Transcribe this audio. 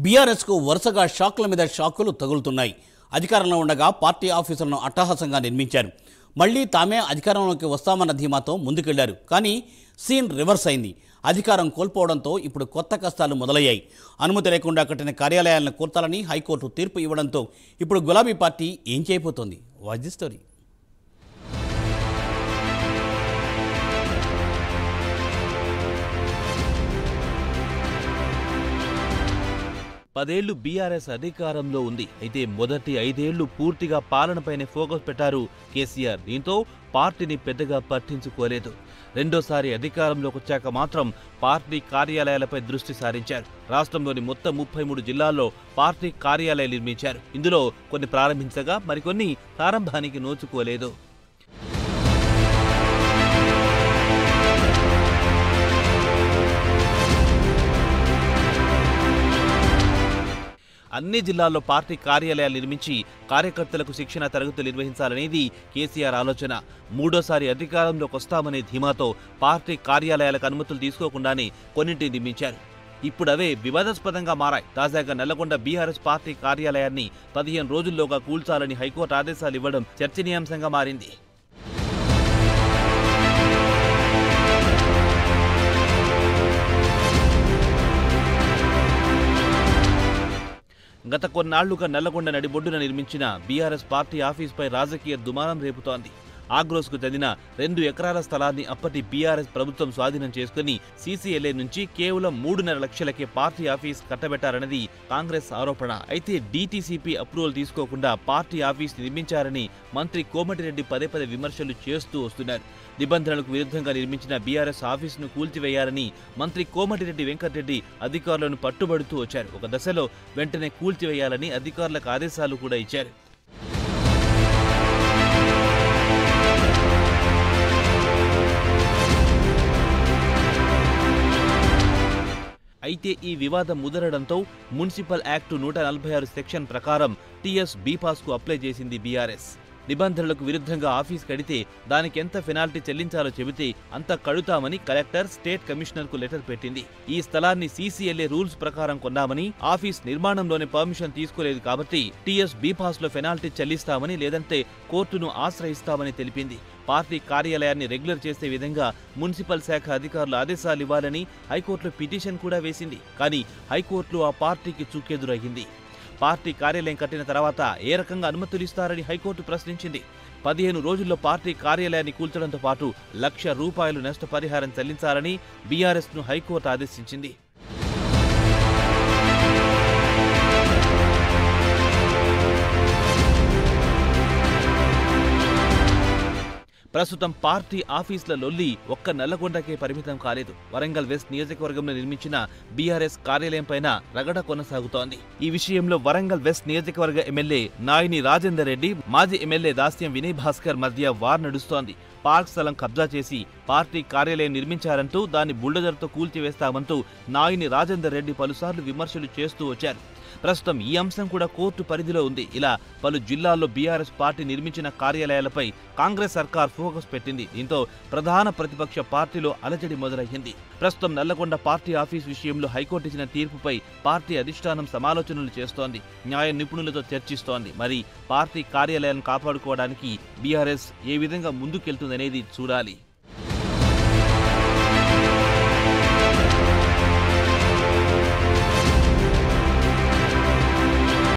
బీఆర్ఎస్కు వరుసగా షాక్ల మీద షాకులు తగులుతున్నాయి. అధికారంలో ఉండగా పార్టీ ఆఫీసులను అట్టహాసంగా నిర్మించారు. మళ్లీ తామే అధికారంలోకి వస్తామన్న ధీమాతో ముందుకెళ్లారు. కానీ సీన్ రివర్స్ అయింది. అధికారం కోల్పోవడంతో ఇప్పుడు కొత్త కష్టాలు మొదలయ్యాయి. అనుమతి లేకుండా కట్టిన కార్యాలయాలను కూల్చాలని హైకోర్టు తీర్పు ఇవ్వడంతో ఇప్పుడు గులాబీ పార్టీ ఏం చేయబోతోంది? Watch the story. 10 ఏళ్లు బీఆర్ఎస్ అధికారంలో ఉంది. అయితే మొదటి 5 ఏళ్లు పూర్తిగా పాలనపైనే ఫోకస్ పెట్టారు కేసీఆర్. దీంతో పార్టీని పెద్దగా పట్టించుకోలేదు. రెండోసారి అధికారంలోకి వచ్చాక మాత్రం పార్టీ కార్యాలయాలపై దృష్టి సారించారు. రాష్ట్రంలోని మొత్తం 33 జిల్లాల్లో పార్టీ కార్యాలయాలు నిర్మించారు. ఇందులో కొన్ని ప్రారంభించగా మరికొన్ని ప్రారంభానికి నోచుకోలేదు. అన్ని జిల్లాల్లో పార్టీ కార్యాలయాలు నిర్మించి కార్యకర్తలకు శిక్షణ తరగతులు నిర్వహించాలనేది కేసీఆర్ ఆలోచన. మూడోసారి అధికారంలోకి వస్తామనే ధీమాతో పార్టీ కార్యాలయాలకు అనుమతులు తీసుకోకుండానే కొన్నింటిని నిర్మించారు. ఇప్పుడు అవే వివాదాస్పదంగా మారాయి. తాజాగా నల్లగొండ బీఆర్ఎస్ పార్టీ కార్యాలయాన్ని 15 రోజుల్లోగా కూల్చాలని హైకోర్టు ఆదేశాలు ఇవ్వడం చర్చనీయాంశంగా మారింది. గత కొన్నాళ్లుగా నల్లగొండ నడిబొడ్డున నిర్మించిన బీఆర్ఎస్ పార్టీ ఆఫీస్పై రాజకీయ దుమారం రేపుతోంది. ఆగ్రోస్కు చెందిన 2 ఎకరాల స్థలాన్ని అప్పటి బీఆర్ఎస్ ప్రభుత్వం స్వాధీనం చేసుకుని సీసీఎల్ఏ నుంచి కేవలం 3.5 లక్షలకే పార్టీ ఆఫీస్ కట్టబెట్టారన్నది కాంగ్రెస్ ఆరోపణ. అయితే డీటీసీపీ అప్రూవల్ తీసుకోకుండా పార్టీ ఆఫీస్ నిర్మించారని మంత్రి కోమటిరెడ్డి పదే విమర్శలు చేస్తూ వస్తున్నారు. నిబంధనలకు విరుద్ధంగా నిర్మించిన బీఆర్ఎస్ ఆఫీసును కూల్చివేయాలని మంత్రి కోమటిరెడ్డి వెంకటరెడ్డి అధికారులను పట్టుబడుతూ వచ్చారు. ఒక దశలో వెంటనే కూల్చివేయాలని అధికారులకు ఆదేశాలు కూడా ఇచ్చారు. అయితే ఈ వివాదం ముదరడంతో మున్సిపల్ యాక్టు 146 సెక్షన్ ప్రకారం టీఎస్ బీపాస్కు అప్లై చేసింది బీఆర్ఎస్. నిబంధనలకు విరుద్ధంగా ఆఫీస్ కడితే దానికి ఎంత పెనాల్టీ చెల్లించాలో చెబితే అంత కడుతామని కలెక్టర్ స్టేట్ కమిషనర్కు లెటర్ పెట్టింది. ఈ స్థలాన్ని సీసీఎల్ఏ రూల్స్ ప్రకారం కొన్నామని, ఆఫీస్ నిర్మాణంలోనే పర్మిషన్ తీసుకోలేదు కాబట్టి టీఎస్ బీపాస్లో పెనాల్టీ చెల్లిస్తామని లేదంటే కోర్టును ఆశ్రయిస్తామని తెలిపింది. పార్టీ కార్యాలయాన్ని రెగ్యులర్ చేసే విధంగా మున్సిపల్ శాఖ అధికారులు ఆదేశాలు ఇవ్వాలని హైకోర్టులో పిటిషన్ కూడా వేసింది. కానీ హైకోర్టులో ఆ పార్టీకి చుక్కెదురయ్యింది. పార్టీ కార్యాలయం కట్టిన తర్వాత ఏ రకంగా అనుమతులు ఇస్తారని హైకోర్టు ప్రశ్నించింది. 15 రోజుల్లో పార్టీ కార్యాలయాన్ని కూల్చడంతో పాటు ₹1,00,000 నష్టపరిహారం చెల్లించాలని బీఆర్ఎస్ను హైకోర్టు ఆదేశించింది. ప్రస్తుతం పార్టీ ఆఫీసుల లొల్లి ఒక్క నల్లగొండకే పరిమితం కాలేదు. వరంగల్ వెస్ట్ నియోజకవర్గంలో నిర్మించిన బీఆర్ఎస్ కార్యాలయం పైన రగడ కొనసాగుతోంది. ఈ విషయంలో వరంగల్ వెస్ట్ నియోజకవర్గ ఎమ్మెల్యే నాయిని రాజేందర్ రెడ్డి, మాజీ ఎమ్మెల్యే దాస్యం వినయ్ భాస్కర్ మధ్య వార్ నడుస్తోంది. పార్క్ స్థలం కబ్జా చేసి పార్టీ కార్యాలయం నిర్మించారంటూ దాన్ని బుల్డోజర్తో కూల్చివేస్తామంటూ నాయిని రాజేందర్ రెడ్డి పలుసార్లు విమర్శలు చేస్తూ వచ్చారు. ప్రస్తుతం ఈ అంశం కూడా కోర్టు పరిధిలో ఉంది. ఇలా పలు జిల్లాల్లో బీఆర్ఎస్ పార్టీ నిర్మించిన కార్యాలయాలపై కాంగ్రెస్ సర్కార్ ఫోకస్ పెట్టింది. దీంతో ప్రధాన ప్రతిపక్ష పార్టీలో అలజడి మొదలయ్యింది. ప్రస్తుతం నల్లగొండ పార్టీ ఆఫీస్ విషయంలో హైకోర్టు ఇచ్చిన తీర్పుపై పార్టీ అధిష్టానం సమాలోచనలు చేస్తోంది. న్యాయ నిపుణులతో చర్చిస్తోంది. మరి పార్టీ కార్యాలయాలను కాపాడుకోవడానికి బీఆర్ఎస్ ఏ విధంగా ముందుకెళ్తుందనేది చూడాలి.